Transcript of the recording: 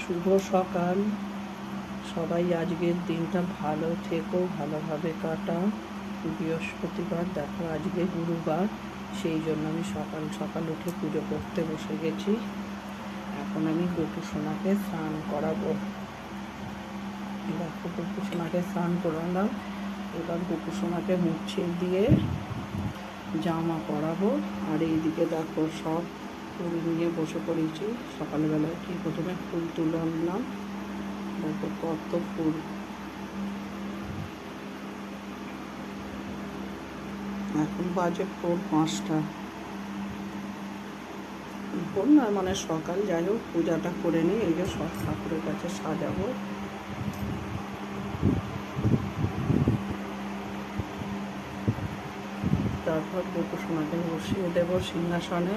শুভ সকাল। সবাই আজকের দিনটা ভালো থেকো, ভালোভাবে কাটাও। বৃহস্পতিবার, দেখো আজকে গুরুবার, সেই জন্য আমি সকাল সকাল উঠে পুজো করতে বসে গেছি। এখন আমি গোপু সোনাকে স্নান করাবো। দেখো গোপু সোনাকে স্নান করালাম। এবার গোপু সোনাকে মুছে দিয়ে জামা পরাবো। আর এইদিকে দেখো সব ফুল নিয়ে বসে পড়েছি। সকালবেলায় কি প্রথমে ফুল তুলে আনলাম, দেখো কত ফুল। এখন বাজে ভোর 5টা। ভোর না মানে সকাল, যাই হোক পূজাটা করে নিই। এই যে সব ঠাকুরের কাছে সাজাবো। তারপর গোপু সোনাকে বসিয়ে দেবো সিংহাসনে।